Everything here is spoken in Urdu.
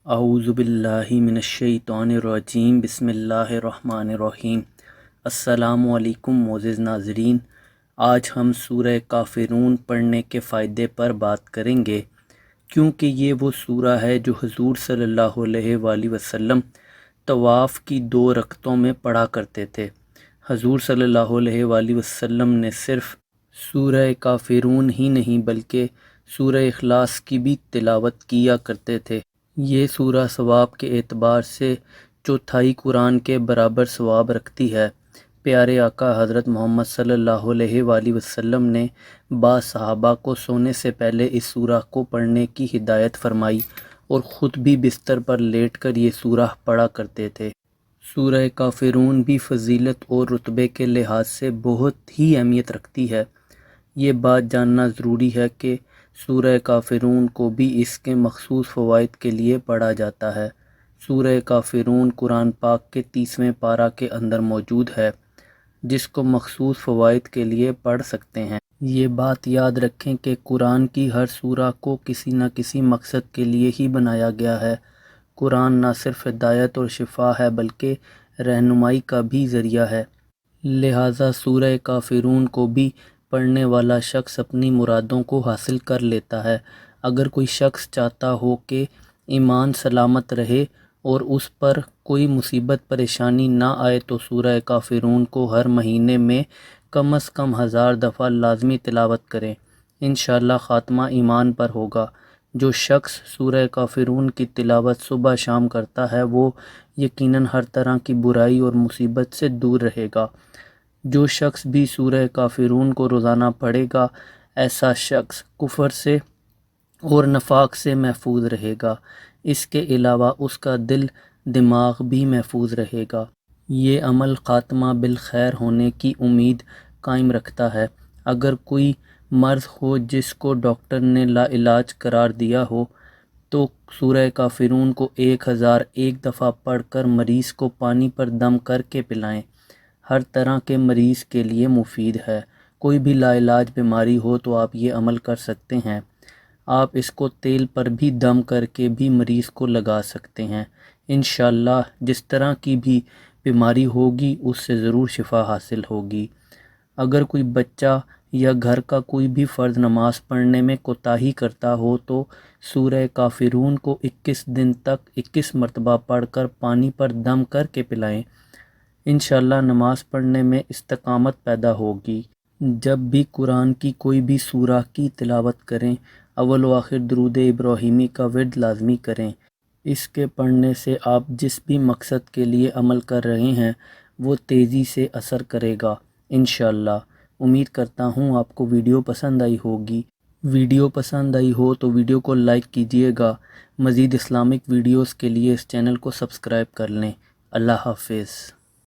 اعوذ باللہ من الشیطان الرجیم بسم اللہ الرحمن الرحیم۔ السلام علیکم معزز ناظرین، آج ہم سورہ کافرون پڑھنے کے فائدے پر بات کریں گے، کیونکہ یہ وہ سورہ ہے جو حضور صلی اللہ علیہ وآلہ وسلم طواف کی 2 رکعتوں میں پڑھا کرتے تھے۔ حضور صلی اللہ علیہ وآلہ وسلم نے صرف سورہ کافرون ہی نہیں بلکہ سورہ اخلاص کی بھی تلاوت کیا کرتے تھے۔ یہ سورہ ثواب کے اعتبار سے 1/4 قرآن کے برابر ثواب رکھتی ہے۔ پیارے آقا حضرت محمد صلی اللہ علیہ وآلہ وسلم نے بعض صحابہ کو سونے سے پہلے اس سورہ کو پڑھنے کی ہدایت فرمائی اور خود بھی بستر پر لیٹ کر یہ سورہ پڑھا کرتے تھے۔ سورہ کافرون بھی فضیلت اور رتبے کے لحاظ سے بہت ہی اہمیت رکھتی ہے۔ یہ بات جاننا ضروری ہے کہ سورہ کافرون کو بھی اس کے مخصوص فوائد کے لیے پڑھا جاتا ہے۔ سورہ کافرون قرآن پاک کے 30ویں پارہ کے اندر موجود ہے، جس کو مخصوص فوائد کے لیے پڑھ سکتے ہیں۔ یہ بات یاد رکھیں کہ قرآن کی ہر سورہ کو کسی نہ کسی مقصد کے لیے ہی بنایا گیا ہے۔ قرآن نہ صرف ہدایت اور شفا ہے بلکہ رہنمائی کا بھی ذریعہ ہے، لہٰذا سورہ کافرون کو بھی پڑھنے والا شخص اپنی مرادوں کو حاصل کر لیتا ہے۔ اگر کوئی شخص چاہتا ہو کہ ایمان سلامت رہے اور اس پر کوئی مصیبت پریشانی نہ آئے تو سورہ کافرون کو ہر مہینے میں کم از کم 1000 دفعہ لازمی تلاوت کریں، انشاءاللہ خاتمہ ایمان پر ہوگا۔ جو شخص سورہ کافرون کی تلاوت صبح شام کرتا ہے وہ یقیناً ہر طرح کی برائی اور مصیبت سے دور رہے گا۔ جو شخص بھی سورہ کافرون کو روزانہ پڑھے گا، ایسا شخص کفر سے اور نفاق سے محفوظ رہے گا۔ اس کے علاوہ اس کا دل دماغ بھی محفوظ رہے گا۔ یہ عمل خاتمہ بالخیر ہونے کی امید قائم رکھتا ہے۔ اگر کوئی مرض ہو جس کو ڈاکٹر نے لا علاج قرار دیا ہو تو سورہ کافرون کو 1001 دفعہ پڑھ کر مریض کو پانی پر دم کر کے پلائیں۔ ہر طرح کے مریض کے لیے مفید ہے۔ کوئی بھی لا علاج بیماری ہو تو آپ یہ عمل کر سکتے ہیں۔ آپ اس کو تیل پر بھی دم کر کے بھی مریض کو لگا سکتے ہیں۔ انشاءاللہ جس طرح کی بھی بیماری ہوگی اس سے ضرور شفا حاصل ہوگی۔ اگر کوئی بچہ یا گھر کا کوئی بھی فرد نماز پڑھنے میں کوتاہی کرتا ہو تو سورہ کافرون کو 21 دن تک 21 مرتبہ پڑھ کر پانی پر دم کر کے پلائیں، انشاءاللہ نماز پڑھنے میں استقامت پیدا ہوگی۔ جب بھی قرآن کی کوئی بھی سورہ کی تلاوت کریں، اول و آخر درود ابراہیمی کا ورد لازمی کریں۔ اس کے پڑھنے سے آپ جس بھی مقصد کے لیے عمل کر رہے ہیں وہ تیزی سے اثر کرے گا انشاءاللہ۔ امید کرتا ہوں آپ کو ویڈیو پسند آئی ہوگی۔ ویڈیو پسند آئی ہو تو ویڈیو کو لائک کیجیے گا۔ مزید اسلامک ویڈیوز کے لیے اس چینل کو سبسکرائب کر لیں۔ اللہ حافظ۔